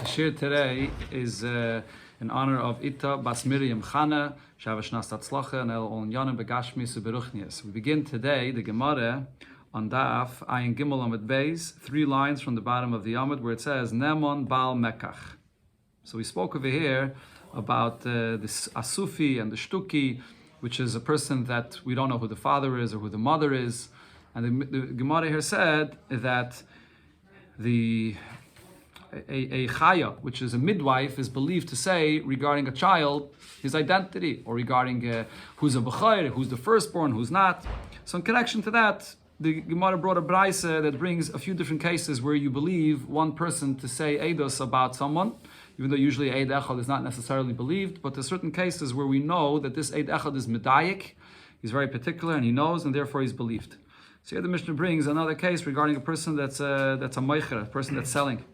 Shir today is in honor of Ita Bas Miriam Chana, Shavashnas Tatzlacha, and El Onyanim Begashmis Uberuchnias. We begin today the Gemara on Daf Ayin Gimel Amud Beis, 3 lines from the bottom of the Amud, where it says Nemon Bal Mekach. So we spoke over here about this Asufi and the Shtuki, which is a person that we don't know who the father is or who the mother is. And the Gemara here said that a chaya, which is a midwife, is believed to say regarding a child his identity, or regarding who's a b'chayr, who's the firstborn, who's not. So in connection to that, the Gemara brought a braise that brings a few different cases where you believe one person to say eidos about someone, even though usually eid echad is not necessarily believed, but there's certain cases where we know that this eid echad is medayik, he's very particular and he knows, and therefore he's believed. So here the Mishnah brings another case regarding a person that's a meicher, a person that's selling.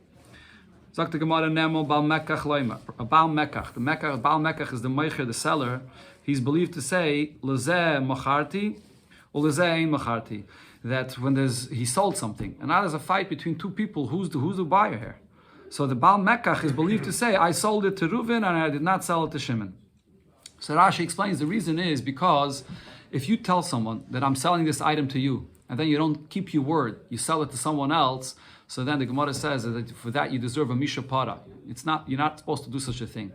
Sagt the Gemara Nemo Bal Mekach Loima. A Bal Mekach. Bal Mekach is the meicher, the seller. He's believed to say Lezeh Macharti or Lezeh Ein Macharti. That when he sold something, and now there's a fight between two people, who's the buyer here? So the Bal Mekach is believed to say, I sold it to Reuven and I did not sell it to Shimon. So Rashi explains the reason is because if you tell someone that I'm selling this item to you, and then you don't keep your word, you sell it to someone else, so then the Gemara says that for that you deserve a mishapara. You're not supposed to do such a thing.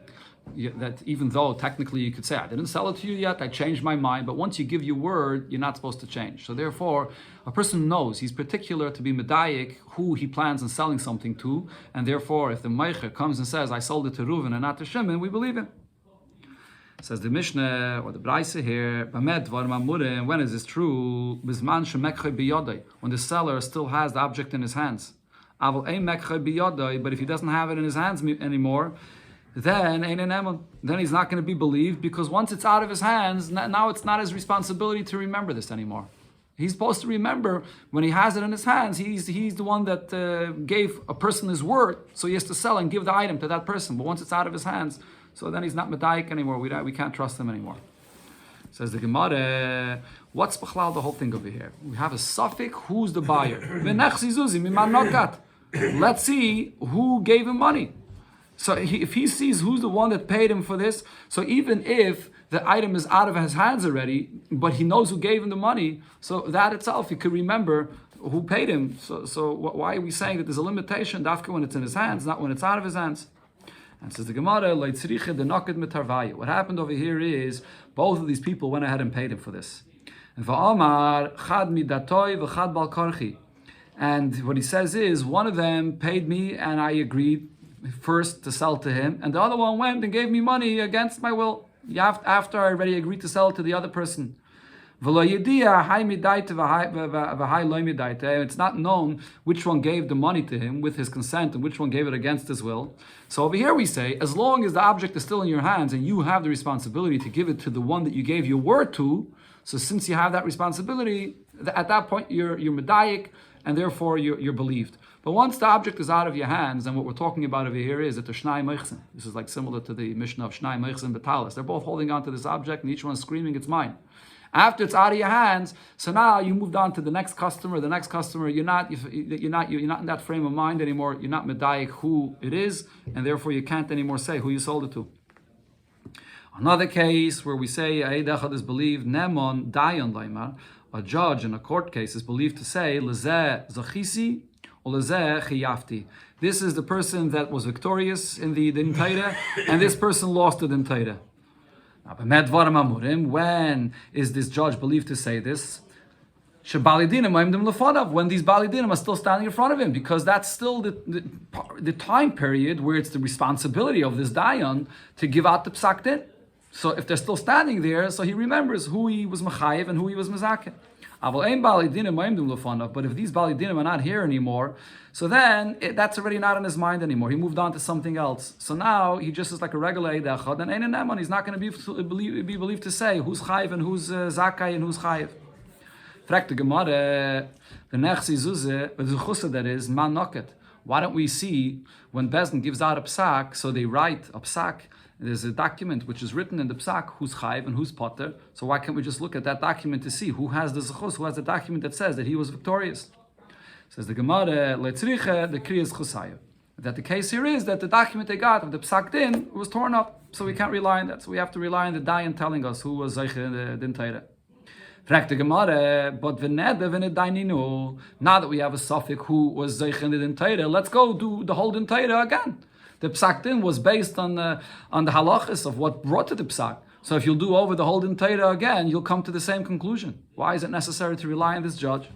That even though technically you could say, I didn't sell it to you yet, I changed my mind, but once you give your word, you're not supposed to change. So therefore, a person knows, he's particular to be medayik who he plans on selling something to, and therefore if the meicher comes and says, I sold it to Reuven and not to Shimon, we believe him. Says the Mishnah, or the Braise here, when is this true? When the seller still has the object in his hands. But if he doesn't have it in his hands anymore, then he's not going to be believed, because once it's out of his hands, now it's not his responsibility to remember this anymore. He's supposed to remember when he has it in his hands, he's the one that gave a person his word, so he has to sell and give the item to that person. But once it's out of his hands, so then he's not medayik anymore. We can't trust him anymore. Says the Gemara, what's b'chlal the whole thing over here? We have a suffix, who's the buyer? Let's see who gave him money. So if he sees who's the one that paid him for this, so even if the item is out of his hands already, but he knows who gave him the money, so that itself, he could remember who paid him. So why are we saying that there's a limitation, dafka when it's in his hands, not when it's out of his hands? And says the Gemara, what happened over here is both of these people went ahead and paid him for this. And what he says is, one of them paid me and I agreed first to sell to him, and the other one went and gave me money against my will after I already agreed to sell it to the other person. It's not known which one gave the money to him with his consent and which one gave it against his will. So over here we say, as long as the object is still in your hands and you have the responsibility to give it to the one that you gave your word to, so since you have that responsibility, at that point you're medayik, and therefore you're believed. But once the object is out of your hands, and what we're talking about over here is that the Shnai Meichsen. This is like similar to the Mishnah of Shnai Meichsen Betalis. They're both holding on to this object, and each one is screaming, it's mine. After it's out of your hands, so now you moved on to the next customer. The next customer, you're not in that frame of mind anymore. You're not medayik who it is, and therefore you can't anymore say who you sold it to. Another case where we say eid echad is believed, nemon dayan laimar. A judge in a court case is believed to say lezeh zachisi or lezeh chiyafti. This is the person that was victorious in the Din Torah, and this person lost the Din Torah. When is this judge believed to say this? When these balidinim are still standing in front of him, because that's still the time period where it's the responsibility of this dayan to give out the psak din. So if they're still standing there, so he remembers who he was mechayev and who he was mezakeh. But if these balidinim are not here anymore, so then that's already not in his mind anymore. He moved on to something else. So now he just is like a regular eid echad, and ein neman. He's not going to be believed to say who's chayev and who's zakai and who's chayev. Fragt the Gemara, the nechsi zuze, but the chusa that is man noket. Why don't we see when Bezdin gives out a psak, so they write a psak. There's a document which is written in the psak who's chayiv and who's potter. So why can't we just look at that document to see who has the zechus, who has the document that says that he was victorious? Says the Gemara, letzriche the kriyas chusayev. That the case here is that the document they got of the Psak Din was torn up, so we can't rely on that. So we have to rely on the Dayan telling us who was Zeiche in the Din Torah. Fragt the Gemara, but now that we have a suffix who was Zeiche in the Din Torah, let's go do the whole Din Torah again. The Psak Din was based on the halachas of what brought to the Psak. So if you'll do over the whole Din Torah again, you'll come to the same conclusion. Why is it necessary to rely on this judge?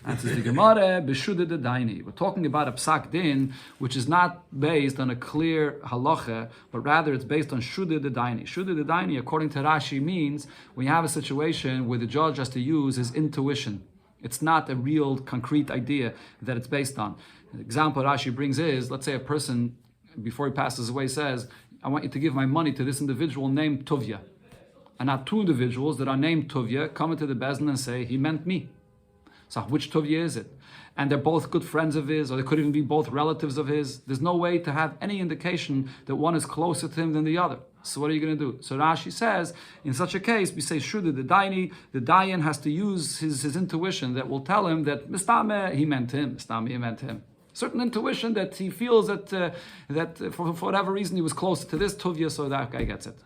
Answers the Gemara, B'shuda de Daini. We're talking about a Psak Din, which is not based on a clear halacha, but rather it's based on Shuda de Daini. Shuda de Daini, according to Rashi, means we have a situation where the judge has to use his intuition. It's not a real concrete idea that it's based on. The example Rashi brings is, let's say a person, before he passes away, says, I want you to give my money to this individual named Tovia. And now two individuals that are named Tovia come into the Bezdin and say, he meant me. So which Tovia is it? And they're both good friends of his, or they could even be both relatives of his. There's no way to have any indication that one is closer to him than the other. So what are you going to do? So Rashi says, in such a case, we say, Shuda the Daini, the Dayan has to use his intuition that will tell him that Mistame, he meant him, Mistame, he meant him. Certain intuition that he feels that for whatever reason he was closer to this Tovia, so that guy gets it.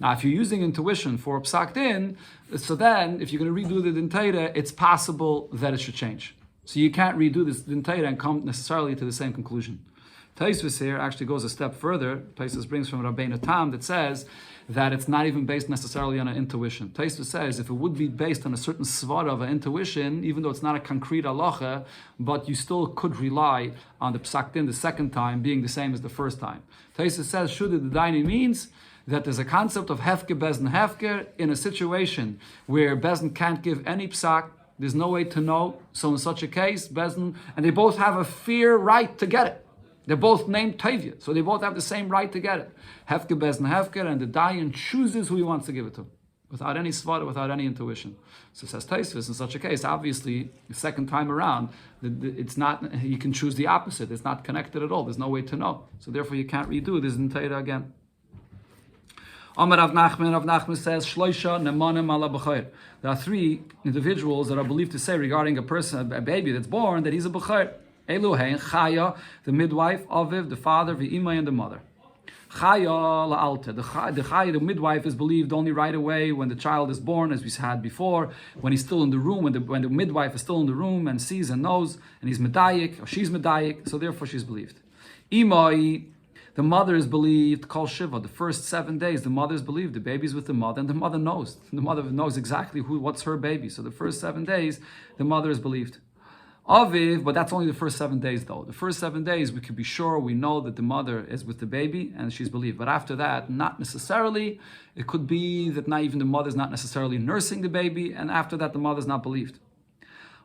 Now, if you're using intuition for Psak Din, so then if you're going to redo the Din Torah, it's possible that it should change. So you can't redo this Din Torah and come necessarily to the same conclusion. Taisvis here actually goes a step further. Taisvis brings from Rabbeinu Tam that says that it's not even based necessarily on an intuition. Taisvis says if it would be based on a certain svara of an intuition, even though it's not a concrete halacha, but you still could rely on the Psak Din the second time being the same as the first time. Taisvis says Shuda the Daini means that there's a concept of hefker, bezin, hefker in a situation where bezin can't give any psak, there's no way to know. So in such a case, bezin, and they both have a fair right to get it. They're both named Tavia, so they both have the same right to get it. Hefker, bezin, hefker, and the dayan chooses who he wants to give it to, without any svara, without any intuition. So says Taisvis, in such a case, obviously, the second time around, it's not, you can choose the opposite. It's not connected at all. There's no way to know. So therefore, you can't redo this in Torah again. Amar Rav Nachman says, Shloisha nemanim ala b'chayr. There are three individuals that are believed to say regarding a person, a baby that's born, that he's a b'chayr. Elu hein Chaya, the midwife, Aviv, the father, v'imay, and the mother. Chaya la'alta. The Chaya, the midwife, is believed only right away when the child is born, as we had before, when he's still in the room, when the midwife is still in the room and sees and knows, and he's medayik, or she's medayik, so therefore she's believed. Imay, the mother is believed, Kol Shiva, the first 7 days, the mother is believed, the baby's with the mother, and the mother knows. The mother knows exactly what's her baby. So the first 7 days, the mother is believed. Aviv, but that's only the first 7 days though. The first 7 days, we can be sure, we know that the mother is with the baby and she's believed. But after that, not necessarily. It could be that not even the mother's not necessarily nursing the baby, and after that, the mother's not believed.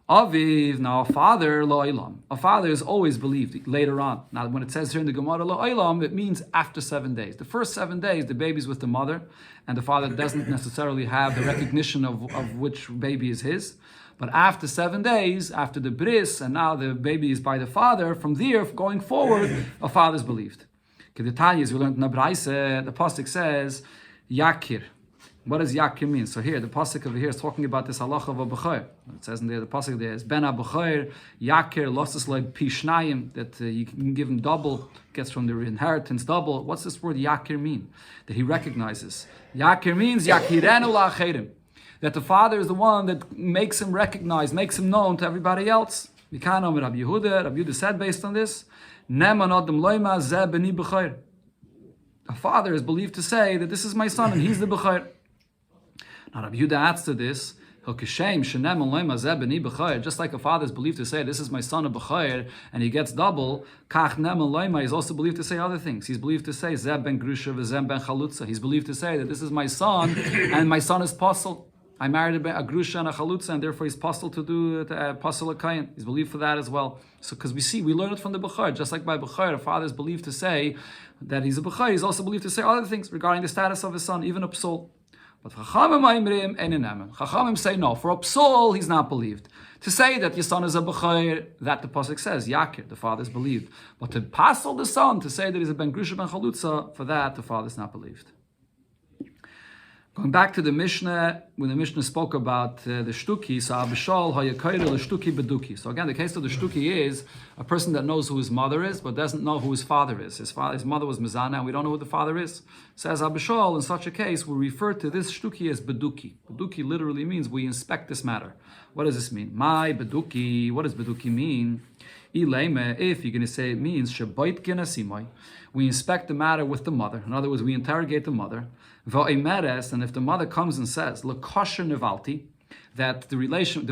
Aviv, now a father, lo olam. A father is always believed later on. Now, when it says here in the Gemara, lo olam, it means after 7 days. The first 7 days, the baby's with the mother, and the father doesn't necessarily have the recognition of which baby is his. But after 7 days, after the bris, and now the baby is by the father, from there, going forward, a father is believed. Kedetanya, we learned in the Braise, the pasuk says, Yakir. What does Yakir mean? So here, the pasuk over here is talking about this halacha of a b'chayr. It says in there, the pasuk there is Ben ha-b'chayr, Yakir, losses like pishnayim, that you can give him double, gets from the inheritance double. What's this word Yakir mean? That he recognizes. Yakir means Yakirenu la'acherim. That the father is the one that makes him recognize, makes him known to everybody else. We can't know Rabbi Yehuda said based on this, Neman adam loima zeh b'ni b'chayr. A father is believed to say that this is my son and he's the b'chayr. Now Rabbi Yehuda adds to this, just like a father is believed to say, this is my son a b'chayr, and he gets double, kach neman loima, he's also believed to say other things. He's believed to say, zeh ben grusha v'zeh ben chalutza. He's believed to say that this is my son, and my son is posel. I married a grusha and a chalutza, and therefore he's posel to do posel a kayin. He's believed for that as well. So because we learn it from the b'chayr, just like by b'chayr, a father is believed to say that he's a b'chayr, he's also believed to say other things regarding the status of his son, even a psol. But Chachamim say no. For a psol, he's not believed. To say that your son is a b'chayr, that the pasuk says, Yakir, the father is believed. But to pasel the son, to say that he's a ben grusha ben chalutza, for that the father is not believed. Going back to the Mishnah, when the Mishnah spoke about the shtuki, so Abishal hayakayre l'shtuki beduki. So again, the case of the shtuki is a person that knows who his mother is, but doesn't know who his father is. His mother was Mizana, and we don't know who the father is. Says Abishal, in such a case, we refer to this shtuki as beduki. Beduki literally means we inspect this matter. What does this mean? My beduki. What does beduki mean? If you're going to say it means shabayt genasimai, we inspect the matter with the mother. In other words, we interrogate the mother. And if the mother comes and says lekosher nivalti, that the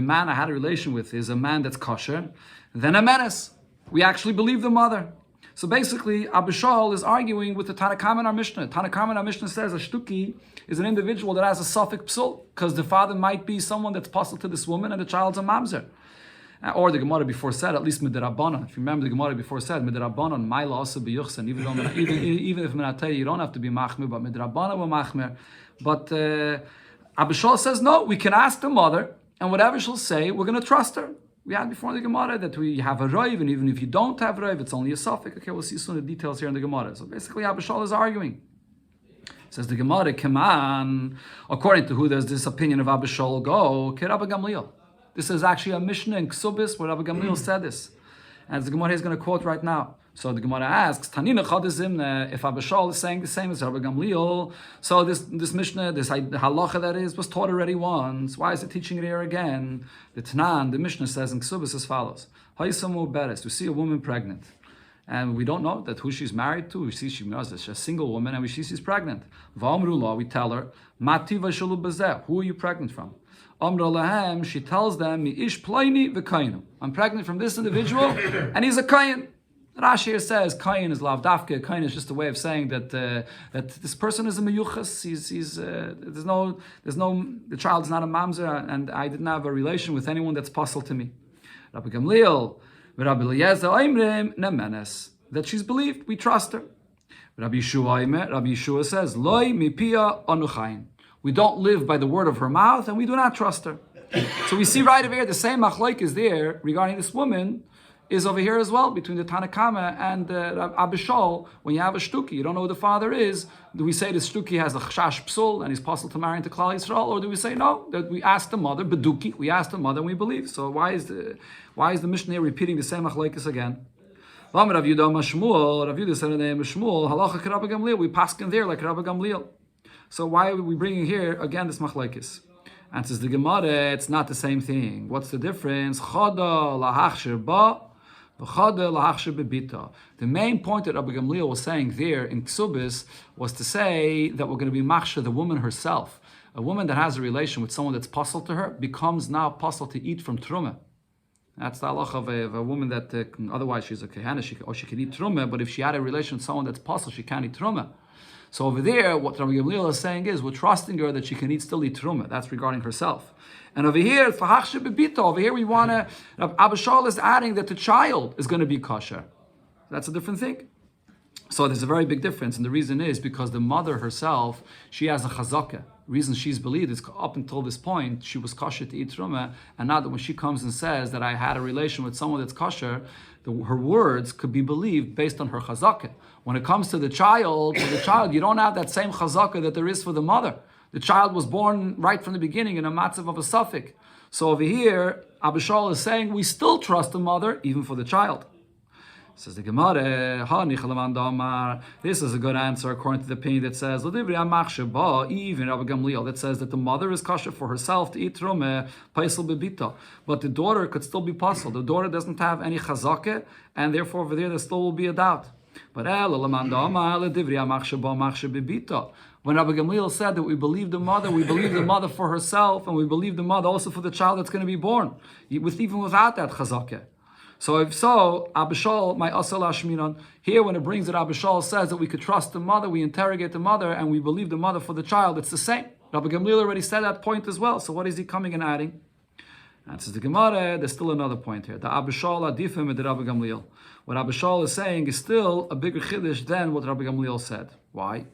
man I had a relation with is a man that's kosher, then a menace. We actually believe the mother. So basically, Abishal is arguing with the Tanakama in our Mishnah. Tanakama in our Mishnah says a shtuki is an individual that has a suffix psul, because the father might be someone that's puzzled to this woman and the child's a mamzer. Or the Gemara before said, at least midrabanan. If you remember, the Gemara before said, midrabanan, maila asa b'yuchsan. Even if minatei, you don't have to be machmir, but midrabanan wa machmir. But Abishal says, no, we can ask the mother, and whatever she'll say, we're going to trust her. We had before in the Gemara that we have a roiv, and even if you don't have roiv, it's only a suffix. Okay, we'll see soon the details here in the Gemara. So basically, Abishal is arguing. Says the Gemara, Keman, according to who does this opinion of Abishal go? Kerabba Gamliel. This is actually a Mishnah in Ksubis where Rabbi Gamliel said this. And the Gemara is going to quote right now. So the Gemara asks, Tanina Chadizimne, if Abishal is saying the same as Rabbi Gamliel, so this Mishnah, this halacha that is, was taught already once. Why is it teaching it here again? The Tanan, the Mishnah says in Ksubis as follows. Haisamu Beres, we see a woman pregnant. And we don't know that who she's married to. We see she's a single woman and we see she's pregnant. Va'amrullah, we tell her, Mativa shalu bazeh, who are you pregnant from? Amra lahem, she tells them, Ish plaini v'kainu. I'm pregnant from this individual, and he's a kain. Rashi here says kain is lavdafke. Kain is just a way of saying that that this person is a meyuchas. The child is not a mamzer, and I didn't have a relation with anyone that's puzzled to me. Rabbi Gamliel, Rabbi Eliezer Oimrim nemenes, that she's believed, we trust her. Rabbi Yeshua says, Loi mipia anuchayin. We don't live by the word of her mouth, and we do not trust her. So we see right over here, the same machlok is there regarding this woman, is over here as well, between the Tanakama and Abishal. When you have a shtuki, you don't know who the father is, do we say the shtuki has a chash psul, and he's possible to marry into Klal Yisrael, or do we say no, that we ask the mother, beduki, we ask the mother and we believe. So why is the Mishnah repeating the same machlokes again? Rav Yehuda said in the name of Shmuel, halacha k'Rabbi Gamliel, we paskin there like Rabbi Gamliel. So why are we bringing here again this machlokes? Answers the Gemara, it's not the same thing. What's the difference? Chada lahachshir ba, v'chada lahachshir bebita. The main point that Rabbi Gamliel was saying there in Ksubis was to say that we're going to be machshir the woman herself. A woman that has a relation with someone that's puzzled to her becomes now puzzled to eat from truma. That's the halacha of a woman that otherwise she's a kehana, she can eat truma, but if she had a relation with someone that's puzzled, she can't eat truma. So over there, what Rabbi Gamliel is saying is, we're trusting her that she can still eat truma. That's regarding herself. And over here, over here we want to, Abishal is adding that the child is going to be kosher. That's a different thing. So there's a very big difference, and the reason is because the mother herself, she has a chazakah. The reason she's believed is up until this point, she was kosher to eat truma, and now that when she comes and says that I had a relation with someone that's kosher, her words could be believed based on her chazakah. When it comes to the child, you don't have that same chazakah that there is for the mother. The child was born right from the beginning in a matzav of a suffix. So over here, Abishal is saying we still trust the mother even for the child. Says the Gemara, this is a good answer according to the opinion that says, even Rabbi Gamliel, that says that the mother is kosher for herself to eat trumeh, paisel bebita, but the daughter could still be puzzled. The daughter doesn't have any chazakeh, and therefore over there still will be a doubt. But when Rabbi Gamliel said that we believe the mother for herself, and we believe the mother also for the child that's going to be born, even without that chazakeh. So if so, Abishal, my asal ashminan, here when it brings that Abishal says that we could trust the mother, we interrogate the mother, and we believe the mother for the child, it's the same. Rabbi Gamliel already said that point as well. So what is he coming and adding? Answers the Gemara, there's still another point here. The Abishal adifim and the Rabbi Gamliel. What Abishal is saying is still a bigger chiddush than what Rabbi Gamliel said. Why?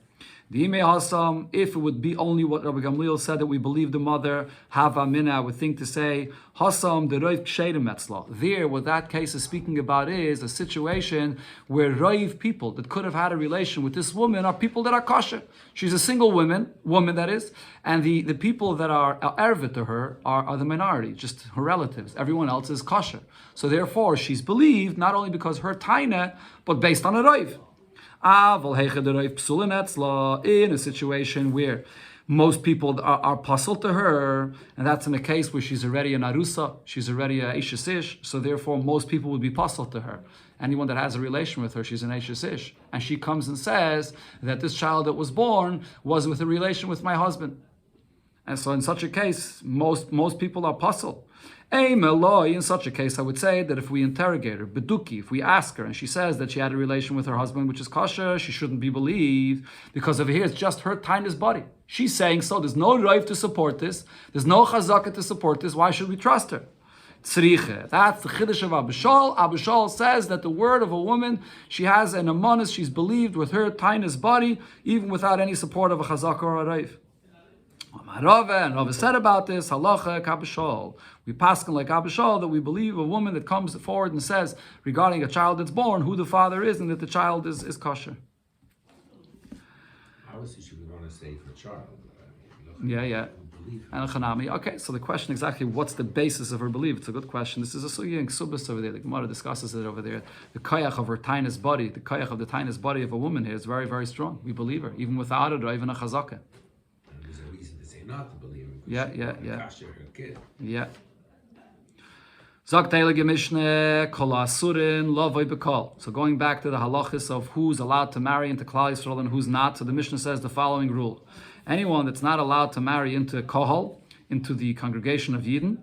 The Ime Hasam, if it would be only what Rabbi Gamliel said, that we believe the mother, Hava Mina, I would think to say, Hasam, the Roiv Kshedim Etzla. There, what that case is speaking about is a situation where Roiv people that could have had a relation with this woman are people that are kosher. She's a single woman that is, and the people that are ervit to her are the minority, just her relatives. Everyone else is kosher. So therefore, she's believed not only because her taina, but based on a Roiv. In a situation where most people are puzzle to her, and that's in a case where she's already an arusa, she's already a ishasish, so therefore most people would be puzzled to her. Anyone that has a relation with her, she's an ishasish, and she comes and says that this child that was born was with a relation with my husband. And so in such a case, most people are puzzled. In such a case, I would say that if we interrogate her, beduki, if we ask her, and she says that she had a relation with her husband, which is kosher, she shouldn't be believed, because over here it's just her tiniest body. She's saying so. There's no rive to support this. There's no chazaka to support this. Why should we trust her? Tzriche. That's the chiddush of Abishal. Abishal says that the word of a woman, she has an amonis, she's believed with her tiniest body, even without any support of a chazaka or a rive. And Rava said about this, halacha kabishol. We paskin like Abishal that we believe a woman that comes forward and says regarding a child that's born who the father is and that the child is kosher. Obviously, she would want to say for child. Yeah. And Chanami. Okay, so the question exactly, what's the basis of her belief? It's a good question. This is a sugya in Ksubas over there. The Gemara discusses it over there. The koyach of her tiniest body, the koyach of the tiniest body of a woman here is very, very strong. We believe her, even without it or even a chazaka. And there's a reason to say not to believe her. Yeah. Her kid. Yeah. So going back to the halachis of who's allowed to marry into Klal Yisrael and who's not, so the Mishnah says the following rule. Anyone that's not allowed to marry into Kohol, into the congregation of Yidden,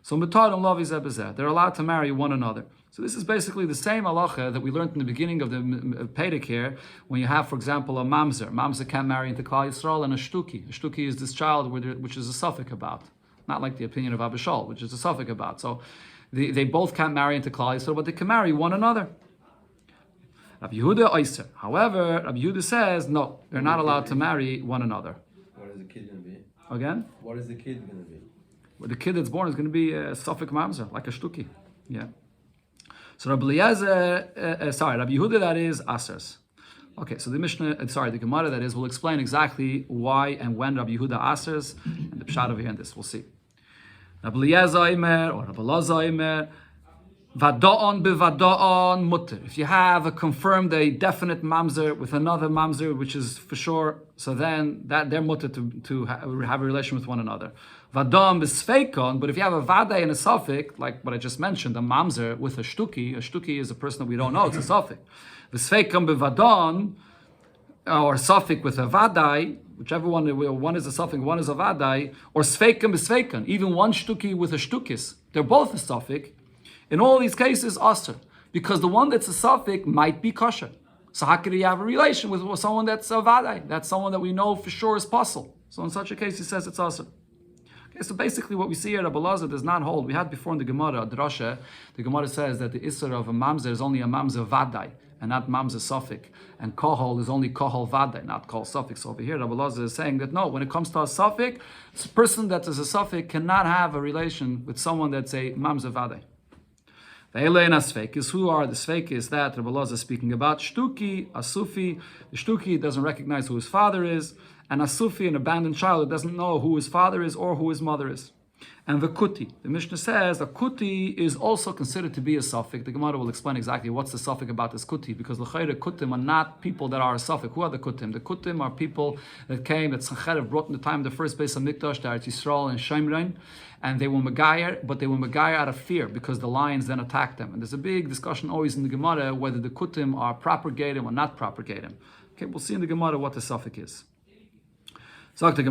so they're allowed to marry one another. So this is basically the same halacha that we learned in the beginning of the Pedic here, when you have, for example, a mamzer. Mamzer can't marry into Klal Yisrael, and a shtuki. A shtuki is this child which is a suffix about. Not like the opinion of Abishal, which is a suffix about. So they both can't marry into Klal Yisrael, but they can marry one another. Rabbi Yehuda Oyser. However, Rabbi Yehuda says, no, they're not allowed to marry one another. What is the kid going to be? Again? What is the kid going to be? Well, the kid that's born is going to be a suffix mamzer, like a shtuki. Yeah. So Rabbi Yehuda, that is asers. Okay, so the the Gemara, that is, will explain exactly why and when Rabbi Yehuda asers, and the pshat over here in this, we'll see. Rabbi Eliezer Imer, or Rabbi Elazar Imer, vada'on bevada'on mutter. If you have a confirmed, a definite mamzer with another mamzer, which is for sure, so then that they're mutter to have a relation with one another. Vada'on besfeikon, but if you have a vada and a suffix, like what I just mentioned, a mamzer with a shtuki is a person that we don't know, it's a suffix. Besfeikon bevada'on, or suffix with a vadai, whichever one is a suffix, one is a vadai, or sveikan b'sveikan, even one shtuki with a shtukis, they're both a suffix. In all these cases, aser, because the one that's a suffix might be kosher. So how could you have a relation with someone that's a vadai? That's someone that we know for sure is puzzle. So in such a case, he says it's aser. Okay, so basically what we see here, Rabbi Elazar does not hold. We had before in the Gemara, Drasha, the Gemara says that the isser of a mamzer is only a mamzer vadai, and not mamzer suffix. And kohol is only kohol vadai, not kohol suffix. Over here, Rabbi Elazar is saying that no, when it comes to a suffix, a person that is a suffix cannot have a relation with someone that's a mamzer vadai. The Elein Asfekis, who are the Sfekis that Rabbi Elazar is speaking about? Shtuki, Asufi. The Shtuki doesn't recognize who his father is, and Asufi, an abandoned child, who doesn't know who his father is or who his mother is. And the Kuti. The Mishnah says that Kuti is also considered to be a suffix. The Gemara will explain exactly what's the suffix about this Kuti, because l'chayre Kutim are not people that are a suffix. Who are the Kutim? The Kutim are people that came, that Sancherev brought in the time of the first base of Mikdash, the Eretz Yisrael and Shemrein, and they were Megayer, but they were Megayer out of fear, because the lions then attacked them. And there's a big discussion always in the Gemara whether the Kutim are propagated or not propagated. Okay, we'll see in the Gemara what the suffix is. What does the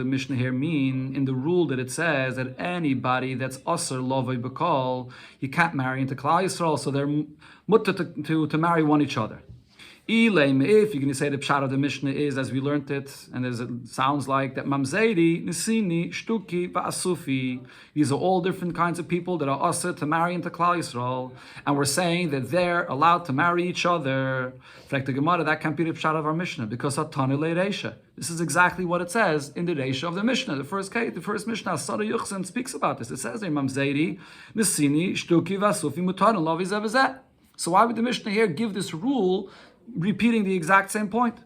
Mishnah here mean in the rule that it says that anybody that's asur lovei b'kol, you can't marry into Klal Yisrael, so they're mutter to marry one each other. If you're going to say the pshat of the Mishnah is, as we learned it, and as it sounds like, that Mamzeri, Nisini, Shtuki, Va'asufi, these are all different kinds of people that are usher to marry into Klal Yisrael, and we're saying that they're allowed to marry each other. Fact the Gemara, that can't be the pshat of our Mishnah, because Hatanu Le Reisha. This is exactly what it says in the Reisha of the Mishnah. The first Mishnah, Sada Yuchsin, speaks about this. It says there, Mamzeri, Nisini, Shtuki, Va'asufi, Mutanu, Lavi Zevazeh. So why would the Mishnah here give this rule, repeating the exact same point?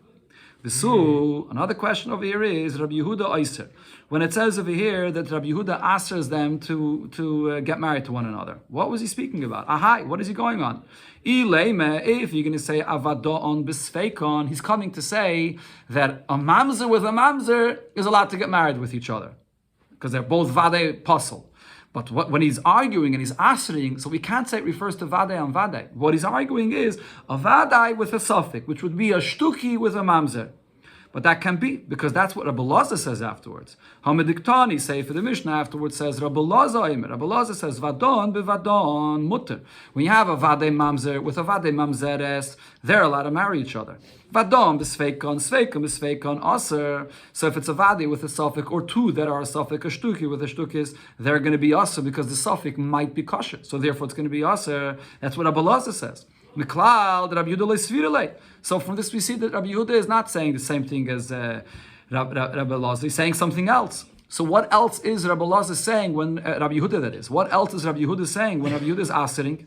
Another question over here is Rabbi Yehuda Oyser. When it says over here that Rabbi Yehuda asks them to get married to one another, what was he speaking about? What is he going on? If you're going to say avadon bisfeikon, he's coming to say that a mamzer with a mamzer is allowed to get married with each other because they're both vade pasul. But when he's arguing and he's answering, so we can't say it refers to vadei and vadei. What he's arguing is a vadei with a suffix, which would be a shtuki with a mamzer. But that can be, because that's what Rabbi Lazar says afterwards. Hamediktani, say for the Mishnah afterwards, says Rabbi Lazar Aimer. Rabbi Lazar says vadon bevadon mutter. When you have a vadei mamzer with a vadei mamzeres, they're allowed to marry each other. Vadon b'sveikon, sveikom b'sveikon aser. So if it's a vadei with a suffix, or two that are a suffix, a shtuki with a shtukis, they're going to be aser because the suffix might be kosher. So therefore it's going to be aser. That's what Rabbi Lazar says. So from this we see that Rabbi Yehuda is not saying the same thing as Rabbi Lazar. He's saying something else. So what else is Rabbi Lazar saying when Rabbi Yehuda, that is? What else is Rabbi Yehuda saying when Rabbi Yehuda is asering?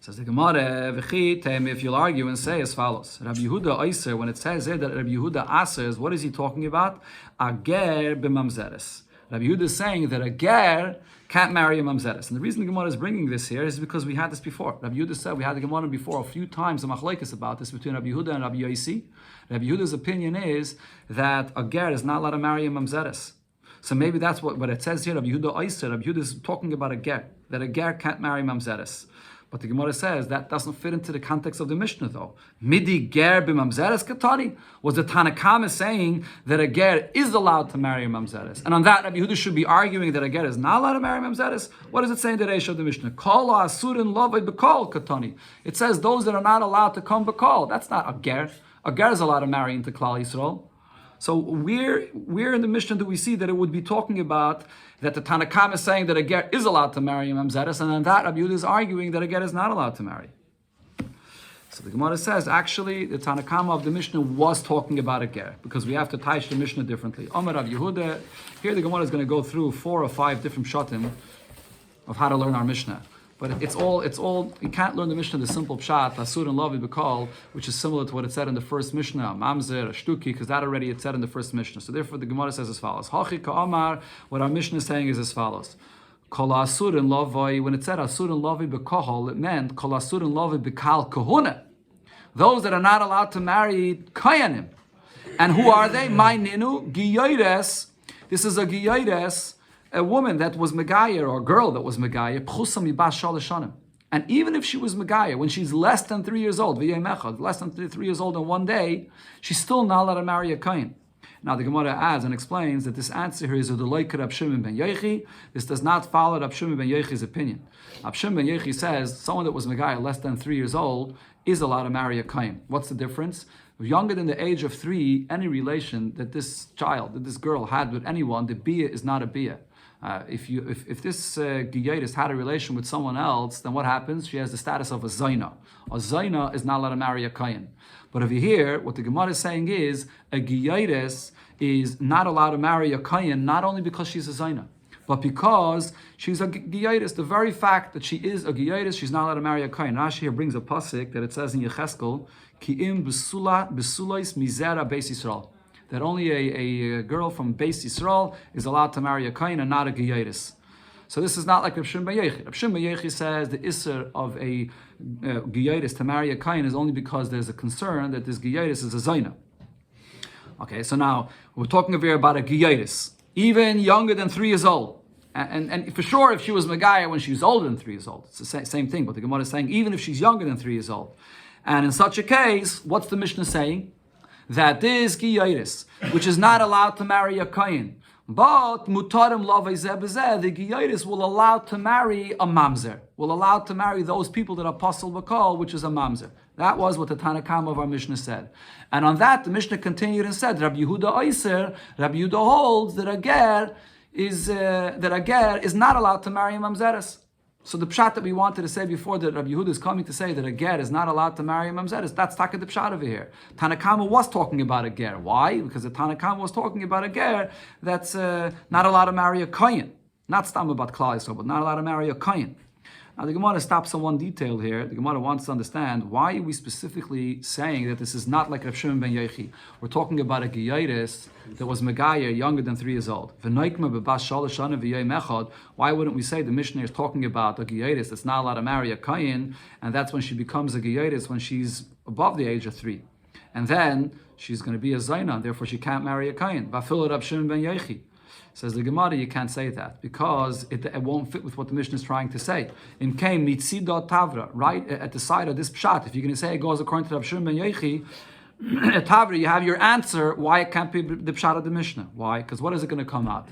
Says the Gemara, if you'll argue and say as follows: Rabbi Yehuda Oyser, when it says here that Rabbi Yehuda asers, what is he talking about? Ager b'mamzeres. Rabbi Yehuda is saying that a ger can't marry a mamzeres. And the reason the Gemara is bringing this here is because we had this before. Rabbi Yehuda said, we had the Gemara before a few times, a machlekes about this between Rabbi Yehuda and Rabbi Yosi. Rabbi Yehuda's opinion is that a ger is not allowed to marry a mamzeres. So maybe that's what it says here. Rabbi Yehuda Oyser, Rabbi Yehuda is talking about a ger, that a ger can't marry mamzeres. But the Gemara says that doesn't fit into the context of the Mishnah, though. Midi ger b'mamzeres katani, was the Tanakama saying that a ger is allowed to marry a mamzeres, and on that Rabbi Yehuda should be arguing that a ger is not allowed to marry a mamzeres. What does it say in the Reisha of the Mishnah? Kol asurin lovay b'kol katani. It says those that are not allowed to come b'kol. That's not a ger. A ger is allowed to marry into Klal Yisrael. So where in the Mishnah do we see that it would be talking about that the Tanakam is saying that a ger is allowed to marry a mamzeres, and on that Rabbi Yehuda is arguing that a ger is not allowed to marry? So the Gemara says, actually, the Tanakama of the Mishnah was talking about a ger, because we have to touch the Mishnah differently. Omer Rabbi Yehuda, here the Gemara is going to go through 4 or 5 different shatim of how to learn our Mishnah. But it's all, you can't learn the Mishnah, the simple pshat, asur and lavi b'kol, which is similar to what it said in the first Mishnah, mamzer, a shtuki, because that already it said in the first Mishnah. So therefore the Gemara says as follows. Hachi ka'amar, what our Mishnah is saying is as follows. Kol asur and lavi, when it said asur and lavi b'kohol, it meant kol asur and lavi b'kal kahuna. Those that are not allowed to marry kayanim. And who are they? My ninu, giyoires. This is a giyoires, a woman that was Megayah, or a girl that was Megayah, Pchusam Yibas Shalishanim. And even if she was Megayah, when she's less than 3 years old, less than 3 years old in one day, she's still not allowed to marry a Kain. Now the Gemara adds and explains that this answer here is a Deloiker Rab Shimon ben Yochi. This does not follow Rab Shimon ben Yochi's opinion. Rab Shimon ben Yochi says someone that was Megayah less than 3 years old is allowed to marry a Kain. What's the difference? Younger than the age of 3, any relation that this child, that this girl had with anyone, the bia is not a bia. If this Giyatis had a relation with someone else, then what happens? She has the status of a Zaina. A Zaina is not allowed to marry a Kayin. But over here, what the Gemara is saying is, a Giyatis is not allowed to marry a Kayin, not only because she's a Zaina, but because she's a Giyatis. The very fact that she is a Giyatis, she's not allowed to marry a Kayin. Rashi here brings a pasuk that it says in Yecheskel, Ki'im besulais mizera beis Yisrael, that only a girl from Beis Yisrael is allowed to marry a Kain and not a Giyatis. So this is not like Rab Shimon ben Yochi. Rab Shimon ben Yochi says the Isser of a Giyatis to marry a Kain is only because there's a concern that this Giyatis is a Zaina. Okay, so now we're talking over here about a Giyatis, even younger than 3 years old. And for sure, if she was Megayah when she was older than 3 years old, it's the same thing. But the Gemara is saying even if she's younger than 3 years old. And in such a case, what's the Mishnah saying? That this Giyatis, which is not allowed to marry a Kayin, But mutarim lavei zeh b'zeh, the Giyaris will allow to marry a mamzer, will allow to marry those people that are pasul b'kol, which is a mamzer. That was what the Tanakam of our Mishnah said. And on that, the Mishnah continued and said, Rabbi Yehuda Oyser, Rabbi Yehuda holds that a ger is not allowed to marry a mamzeres. So the pshat that we wanted to say before, that Rabbi Yehuda is coming to say that a ger is not allowed to marry a mamzeres, that's taka the pshat over here. Tanakama was talking about a ger. Why? Because the Tanakama was talking about a ger that's not allowed to marry a kohen. Not stam about Klal Yisrael, but not allowed to marry a kohen. Now the Gemara stops on one detail here. The Gemara wants to understand, why are we specifically saying that this is not like Rav Shimon ben Yochi? We're talking about a Giyaris that was Megayer, younger than 3 years old. Why wouldn't we say the Mishnah is talking about a Giyaris that's not allowed to marry a Kayin, and that's when she becomes a Giyaris when she's above the age of 3. And then she's going to be a Zaina, and therefore she can't marry a Kayin. Rav Shimon ben Yochi. Says the Gemara, you can't say that because it won't fit with what the Mishnah is trying to say. In Kain mitzida tavra, right at the side of this pshat, if you're going to say it goes according to Rav Shimon ben Yochi, tavra, you have your answer why it can't be the pshat of the Mishnah. Why? Because what is it going to come out?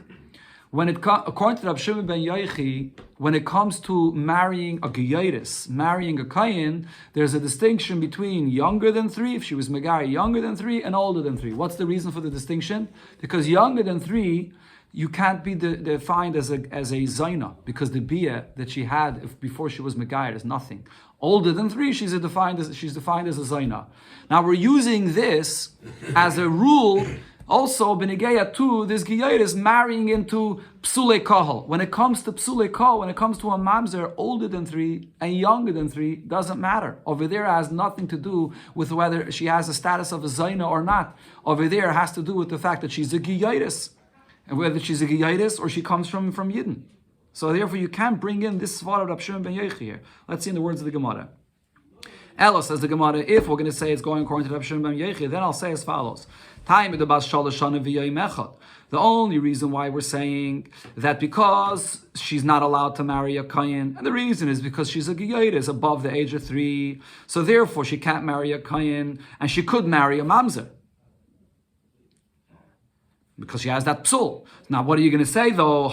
According to Rav Shimon ben Yochi, when it comes to marrying a Giyaris, marrying a Kayin, there's a distinction between younger than 3, if she was Megari, younger than 3, and older than 3. What's the reason for the distinction? Because younger than 3, you can't be defined as a Zaina, because the Bia that she had before she was Megayr is nothing. Older than 3, she's defined as a Zaina. Now we're using this as a rule also B'negeya to this Giyayr is marrying into Psule Kahal. When it comes to Psule Kahal, when it comes to a Mamzer older than 3 and younger than 3, doesn't matter. Over there it has nothing to do with whether she has a status of a Zaina or not. Over there it has to do with the fact that she's a Giyayris. And whether she's a Giyaris or she comes from Yidden. So therefore you can't bring in this Svar of Rav Shimon ben Yochi here. Let's see in the words of the Gemara. Ella says the Gemara, if we're going to say it's going according to Rav Shimon ben Yochi, then I'll say as follows. The only reason why we're saying that because she's not allowed to marry a Kayin, and the reason is because she's a Giyaris above the age of 3, so therefore she can't marry a Kayin, and she could marry a Mamzer, because she has that psul. Now, what are you going to say though?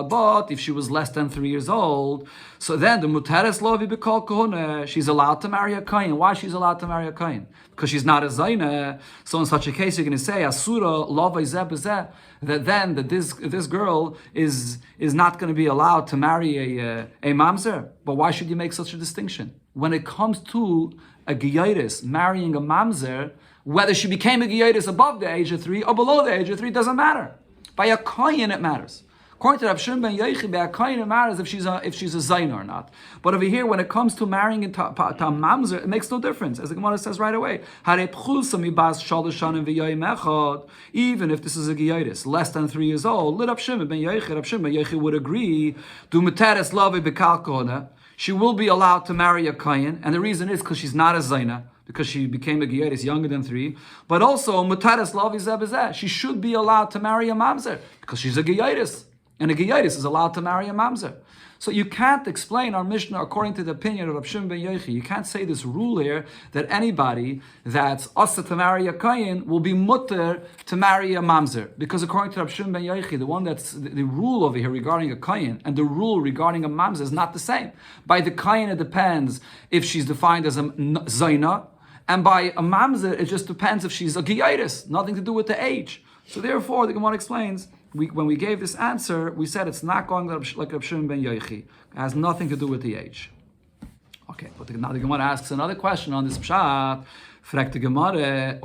But if she was less than 3 years old, so then the muteres lovi b'kol kohuna, she's allowed to marry a kain. Why she's allowed to marry a kain? Because she's not a zayna. So in such a case, you're going to say asura lovay zeh b'zeh, that then that this girl is not going to be allowed to marry a mamzer. But why should you make such a distinction when it comes to a giyaris marrying a mamzer? Whether she became a Giyaris above the age of 3 or below the age of 3 doesn't matter. By a Kayin it matters. According to Rav Shimon ben Yochi, by a Kayin it matters if she's a Zaina or not. But over here, when it comes to marrying into a Mamzer, it makes no difference. As the Gemara says right away, even if this is a Giyaris less than 3 years old, Rav Shimon ben Yochi would agree, she will be allowed to marry a Kayin, and the reason is because she's not a Zaina, because she became a Giyaris younger than 3, but also Mutaris Lavi Zebezeh, she should be allowed to marry a Mamzer, because she's a Giyaris, and a Giyaris is allowed to marry a Mamzer. So you can't explain our Mishnah according to the opinion of Rav Shimon ben Yochi. You can't say this rule here that anybody that's asa to marry a Kayin will be mutter to marry a Mamzer. Because according to Rav Shimon ben Yochi, the one that's the rule over here regarding a Kayin and the rule regarding a Mamzer is not the same. By the Kayin it depends if she's defined as a Zaina, and by a Mamzer it just depends if she's a Giyaris, nothing to do with the age. So therefore, the Gemara explains, when we gave this answer, we said it's not going like Rav Shimon ben Yochi. It has nothing to do with the age. Okay, but now the Gemara asks another question on this pshat. Frek the Gemara,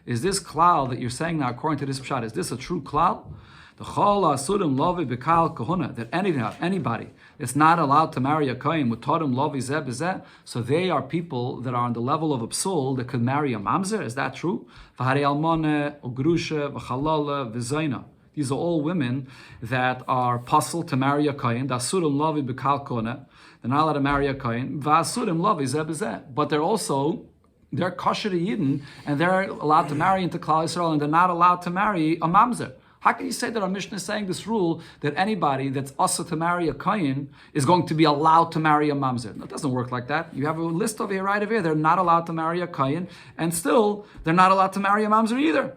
is this klal that you're saying now according to this pshat, is this a true klal? The chol asurim lovi bekal kahuna, that anybody is not allowed to marry a kohen mutarim lovi zeh b'zeh, so they are people that are on the level of a psul that could marry a mamzer. Is that true? V'harei almane ugrusha v'chalala v'zayna. These are all women that are puzzle to marry a kohen. Asurim lovi bekal kahuna. They're not allowed to marry a kohen. V'asurim lovi zeh b'zeh. But they're kosher to Yidden, and they're allowed to marry into Klal Yisrael, and they're not allowed to marry a mamzer. How can you say that our Mishnah is saying this rule that anybody that's asa to marry a kohen is going to be allowed to marry a mamzer? That doesn't work like that. You have a list over here, right over here. They're not allowed to marry a kohen, and still they're not allowed to marry a mamzer either.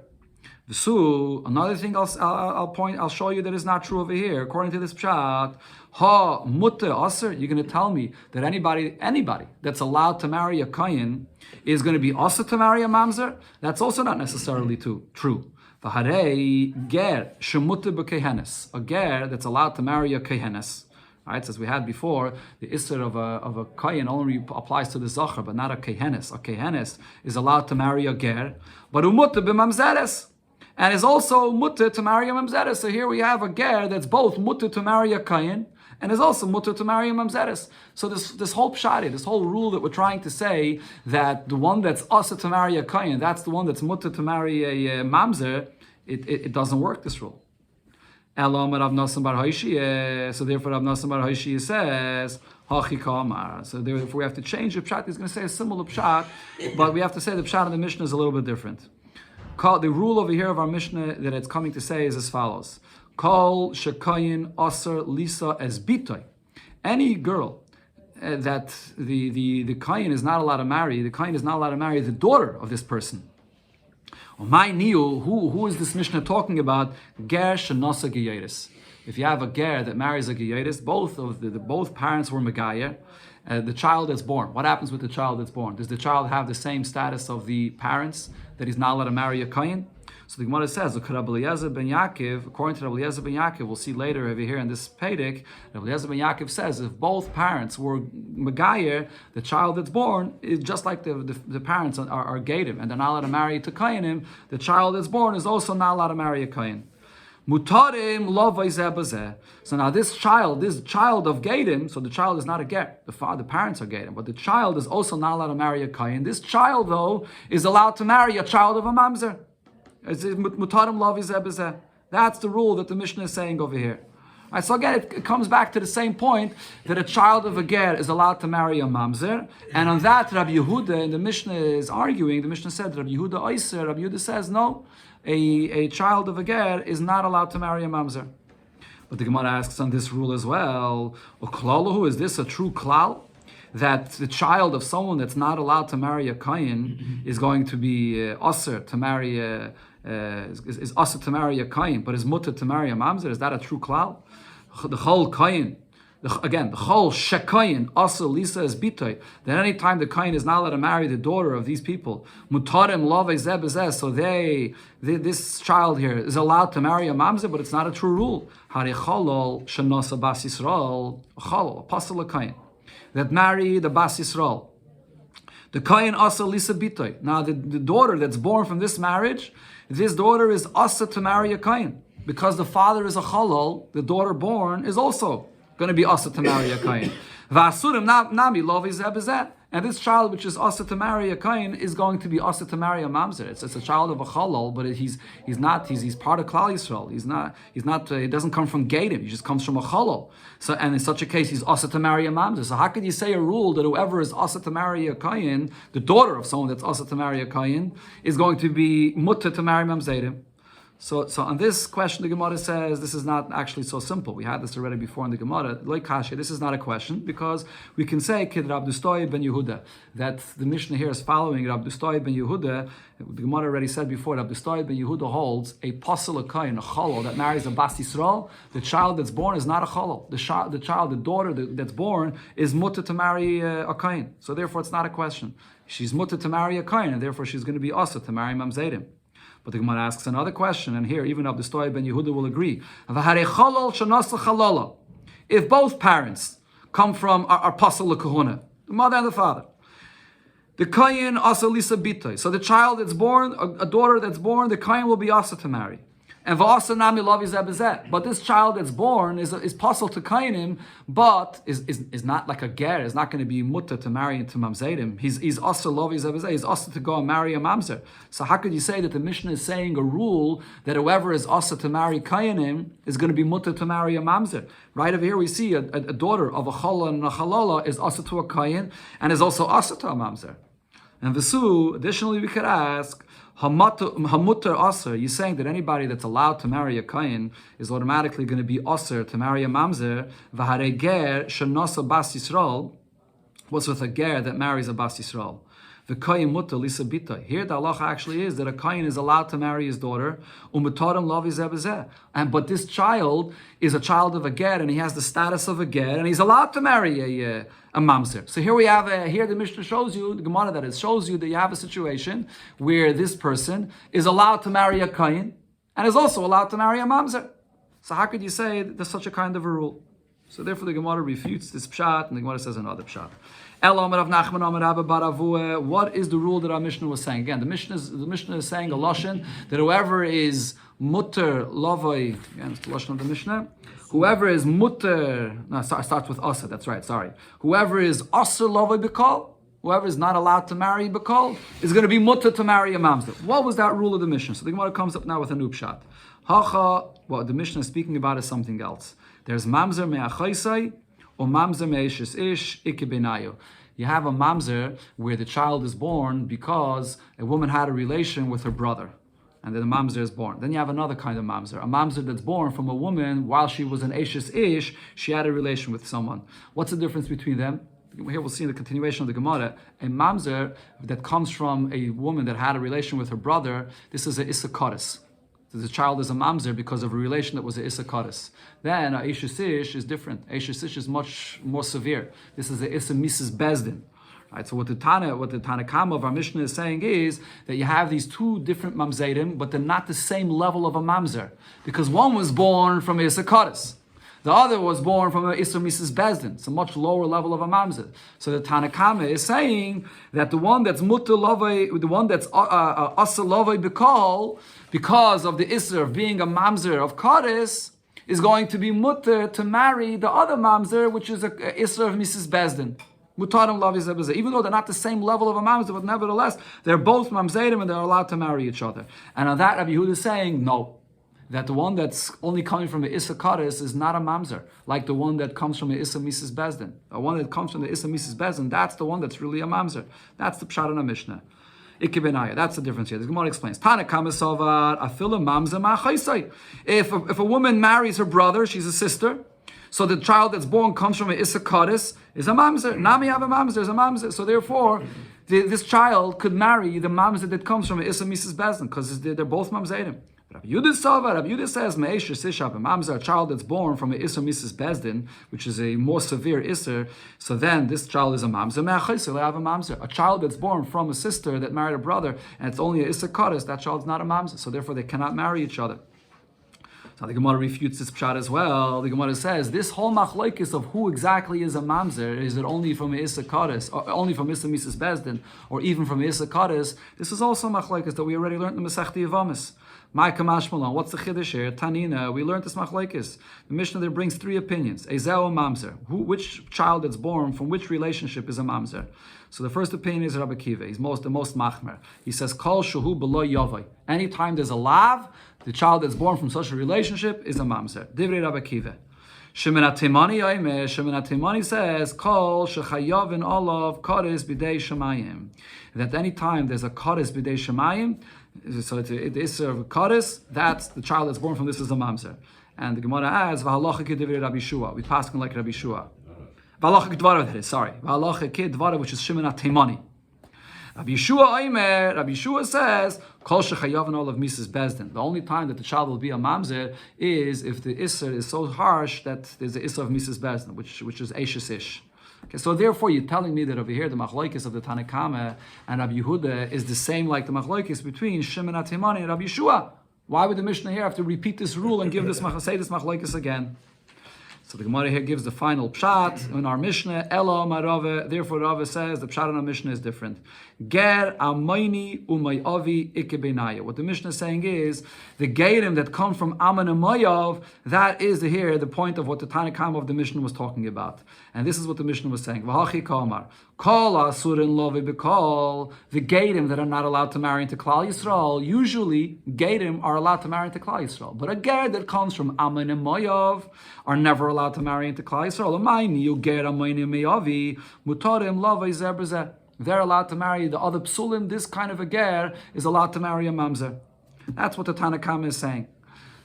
V'su, another thing I'll show you that is not true over here. According to this pshat, ha mutter aser, you're going to tell me that anybody that's allowed to marry a kayin is going to be aser to marry a mamzer? That's also not necessarily true. V'harei ger shemutter b'kehenes, a ger that's allowed to marry a kehenes. Right, as we had before, the isser of a kayin only applies to the zachar, but not a kehenes. A kehenes is allowed to marry a ger, but umutter b'mamzeres. And is also mutter to marry a mamzeres. So here we have a ger that's both mutter to marry a kayin and is also mutter to marry a mamzeres. So this whole pshari, this whole rule that we're trying to say that the one that's asa to marry a kayin, that's the one that's mutter to marry a mamzer, it doesn't work, this rule. So therefore Rav Nosson bar Hoshiyah says, Hachi Kamar. So therefore we have to change the pshat. He's going to say a similar pshat, but we have to say the pshat of the Mishnah is a little bit different. The rule over here of our Mishnah that it's coming to say is as follows: Kol shekayin aser lisa as bitoy. Any girl that the kayin is not allowed to marry, the kayin is not allowed to marry the daughter of this person. My niu, who is this Mishnah talking about? Ger shenasa geyeris. If you have a ger that marries a geyeris, both parents were megayer. The child that's born. What happens with the child that's born? Does the child have the same status of the parents that he's not allowed to marry a kayin? So the Gemara says, according to Rabbi Eliezer ben Yaakov, we'll see later over here in this Pedic, Rabbi Eliezer ben Yaakov says if both parents were megayer, the child that's born is just like the parents are gated and they're not allowed to marry to kayinim. The child that's born is also not allowed to marry a kayin. Mutarim lovay zebazeh. So now this child of Gadim, so the child is not a get. The parents are Gadim, but the child is also not allowed to marry a kayin. This child, though, is allowed to marry a child of a mamzer. Mutarim lovay zebazeh. That's the rule that the Mishnah is saying over here. All right, so again, it comes back to the same point that a child of a ger is allowed to marry a mamzer, and on that Rabbi Yehuda in the Mishnah is arguing. The Mishnah said Rabbi Yehuda Oiser. Rabbi Yehuda says no. A child of a ger is not allowed to marry a mamzer. But the Gemara asks on this rule as well, Uklalahu, is this a true klal? That the child of someone that's not allowed to marry a kayin is going to be usher to marry is usher to marry a kayin, but is mutter to marry a mamzer? Is that a true klal? The whole kayin, the whole shekayin also lisa is bitoy. That any time the kayin is not allowed to marry the daughter of these people, mutarim love zebezeh. So this child here is allowed to marry a mamzer, but it's not a true rule. Haricholol shenosa bas Yisrael, a apostle kayin that marry the bas Yisrael. The kayin also lisa bitoy. Now the daughter that's born from this marriage, this daughter is also to marry a kayin. Because the father is a chalal, the daughter born is also going to be asa to marry a kain. And this child, which is asa to marry a kain, is going to be asa to marry a mamzer. It's a child of a chalal, but he's part of Klal Yisrael. He doesn't come from Gadim. He just comes from a chalal. So, and in such a case, he's asa to marry a mamzer. So how could you say a rule that whoever is asa to marry a kain, the daughter of someone that's asa to marry a kain, is going to be mutter to marry mamzerim? So on this question, the Gemara says this is not actually so simple. We had this already before in the Gemara. Like Kasha, this is not a question because we can say Kid Rab Dustoi ben Yehuda, that the Mishnah here is following Rab Dustoi ben Yehuda. The Gemara already said before, Rab Dustoi ben Yehuda holds a pasal kain, a chalal that marries a bas Yisrael. The child that's born is not a chalal. The daughter that's born is mutter to marry a kain. So therefore, it's not a question. She's mutter to marry a kain, and therefore she's going to be asa to marry mamzerim. But the Gemara asks another question, and here even Abdustoi ben Yehuda will agree. If both parents come from our pasal kahuna, the mother and the father, the kayin asa lisa bitoy. So the child that's born, a daughter that's born, the kayin will be asa to marry. And v'asa nami lavi zebezeh. But this child that's born is pasal to kayinim, but is not like a ger. Is not going to be mutter to marry into mamzerim. He's asa lavi zebezeh. He's asa to go and marry a mamzer. So how could you say that the Mishnah is saying a rule that whoever is asa to marry kayinim is going to be mutter to marry a mamzer? Right over here we see a daughter of a chala and a halala is asa to a kayin and is also asa to a mamzer. And v'su, additionally we could ask, Hamutter aser, you're saying that anybody that's allowed to marry a kain is automatically going to be aser to marry a mamzer. V'harei ger shenosa bas Yisrael. What's with a ger that marries a bas Yisrael? The Kayin Mutta Lisa Bita. Here the halacha actually is that a Kayin is allowed to marry his daughter. But this child is a child of a ger, and he has the status of a ger, and he's allowed to marry a mamzer. So here we have here the Mishnah shows you, the Gemara that is, shows you that you have a situation where this person is allowed to marry a Kayin and is also allowed to marry a mamzer. So how could you say that there's such a kind of a rule? So therefore the Gemara refutes this pshat, and the Gemara says another pshat. What is the rule that our Mishnah was saying? Again, the Mishnah is saying a lashon that whoever is mutter lavoi, again it's the lashon of the Mishnah. Whoever is mutter, no, starts with asa. That's right. Sorry. Whoever is asa lavoi b'kol, whoever is not allowed to marry b'kol, is going to be mutter to marry a mamzer. What was that rule of the Mishnah? So the Gemara comes up now with a new pshat. Hacha, what the Mishnah is speaking about is something else. There's mamzer me'achaisai or mamzer me'eshes ish ikibinayu. You have a mamzer where the child is born because a woman had a relation with her brother, and then the mamzer is born. Then you have another kind of mamzer, a mamzer that's born from a woman while she was an eshes ish, she had a relation with someone. What's the difference between them? Here we'll see in the continuation of the Gemara, a mamzer that comes from a woman that had a relation with her brother, this is a issakoris. The child is a mamzer because of a relation that was a issakoris. Then a eshes ish is different. Eshes ish is much more severe. This is a issa mises bezdin. Right, so what the Tanakama of our Mishnah is saying is that you have these two different mamzerim, but they're not the same level of a mamzer, because one was born from a issakoris. The other was born from an Isser Mrs. Bezdin. It's a much lower level of a mamzer. So the Tanakama is saying that the one that's mutter lovay, the one that's asa lovay b'kol, because of the Isser of being a mamzer of Kadis, is going to be mutter to marry the other mamzer, which is a Isser of Mrs. Bezdin. Even though they're not the same level of a mamzer, but nevertheless, they're both mamzerim and they're allowed to marry each other. And on that, Rabbi Yehuda is saying, no. That the one that's only coming from the Issa Kares is not a mamzer, like the one that comes from the Issa Mrs. Bezdin. The one that comes from the Issa Mrs. Bezdin, that's the one that's really a mamzer. That's the Pshat in the Mishnah. Ikkibenaya, that's the difference here. The Gemara explains. If a woman marries her brother, she's a sister, so the child that's born comes from an Issa Kares, is a mamzer. Nami have a mamzer, is a mamzer. So therefore, this child could marry the mamzer that comes from an Issa Mrs. Bezdin, because they're both mamzerim. Rabbi Yehuda says, a child that's born from an Isser Mrs. Bezdin, which is a more severe Isser, so then this child is a mamzer. A child that's born from a sister that married a brother, and it's only an Isser Kares, that child's not a mamzer, so therefore they cannot marry each other. So the Gemara refutes this pshat as well. The Gemara says, this whole machlokes of who exactly is a mamzer, is it only from Issa Kares, or only from Issa Mrs. Bezdin, or even from Issa Kares, this is also machlokes that we already learned in the Masechti Yevamis. My Kamash Malon, what's the Chiddush here? Tanina, we learned this machlokes. The Mishnah there brings three opinions. Ezeo mamzer, which child that's born from which relationship is a mamzer? So the first opinion is Rabbi Kiva. He's the most machmer. He says, Kol shuhu below yovai. Anytime there's a lav, the child that's born from such a relationship is a mamzer. Divrei Rabbi Kiva. Shemina Timani says, Kol shechayavin olav kares b'dei shemayim. That anytime there's a kares b'dei shemayim, so it is a kares, that's the child that's born from this is a mamzer. And the Gemara adds, V'halacha k'divrei Rabbi Shua. We pass like Rabbi Shua. V'halacha k'dvarav, that is, sorry. V'halacha k'dvarav, which is Shemina Timani. Rabbi Yeshua says, Kol shechayav all of Mrs. Bezdin. The only time that the child will be a mamzer is if the Isser is so harsh that there's the Isser of Mrs. Bezdin, which is Eshes Ish. Okay, so therefore you're telling me that over here the machlokes of the Tanakama and Rabbi Yehuda is the same like the machlokes between Shimon HaTimani and Rabbi Yeshua. Why would the Mishnah here have to repeat this rule and say this machlokes again? So the Gemara here gives the final pshat in our Mishnah. Elo Marave. Therefore, Rava says the pshat in our Mishnah is different. Ger amayni umay avi ikebenaya. What the Mishnah is saying is the gerim that come from Aman and Mayav. That is here the point of what the Tanakam of the Mishnah was talking about. And this is what the Mishnah was saying. V'hachi kamar kol asurin lovi bekol. The gerim that are not allowed to marry into Klal Yisrael. Usually, gerim are allowed to marry into Klal Yisrael, but a ger that comes from Aman and Mayav are never allowed to marry into Klal Yisrael. They're allowed to marry the other psulim. This kind of a ger is allowed to marry a mamzer. That's what the Tanakama is saying.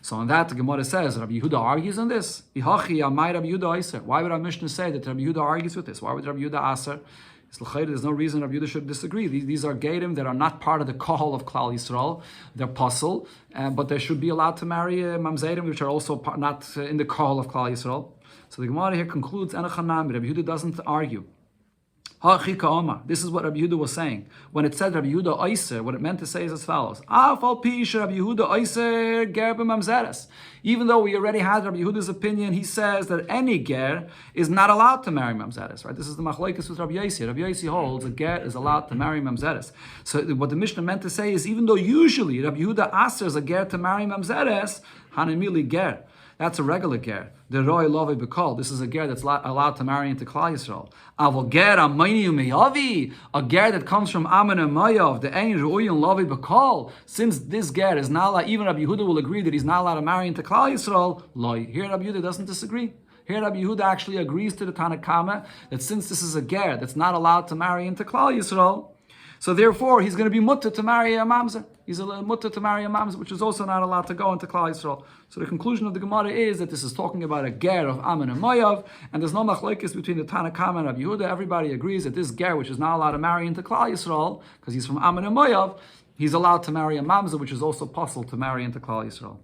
So on that, the Gemara says, Rabbi Yehuda argues on this. Why would our Mishnah say that Rabbi Yehuda argues with this? Why would Rabbi Yehuda aser? So there's no reason Rabbi Yehuda should disagree. These are gerim that are not part of the kahal of Klal Yisrael. They're puzzle, but they should be allowed to marry mamzerim, which are also not in the kahal of Klal Yisrael. So the Gemara here concludes, Enochanami, Rabbi Yehuda doesn't argue. This is what Rabbi Yehuda was saying. When it said Rabbi Yehuda Oiser, what it meant to say is as follows. Even though we already had Rabbi Yehuda's opinion, he says that any ger is not allowed to marry mamzeres. Right? This is the machlokes with Rabbi Yossi. Rabbi Yossi holds a ger is allowed to marry mamzeres. So what the Mishnah meant to say is, even though usually Rabbi Yehuda asers a ger to marry mamzeres, hanimili ger. That's a regular ger. The roy love bekol. This is a ger that's allowed to marry into Klal Yisrael. Avol ger amayni umeyavi. A ger that comes from Amen and Mayav. The ein ru'uyin love bekol. Since this ger is not allowed, even Rabbi Yehuda will agree that he's not allowed to marry into Klal Yisrael. Loy. Here Rabbi Yehuda doesn't disagree. Here Rabbi Yehuda actually agrees to the Tanakama that since this is a ger that's not allowed to marry into Klal Yisrael, so therefore, he's going to be mutter to marry a mamzer. He's a mutter to marry a mamzer, which is also not allowed to go into Klal Yisrael. So the conclusion of the Gemara is that this is talking about a ger of Amen and Moav, and there's no machlokes between the Tanakama and Rabbi Yehuda. Everybody agrees that this ger, which is not allowed to marry into Klal Yisrael, because he's from Amen and Moav, he's allowed to marry a mamzer, which is also possible to marry into Klal Yisrael.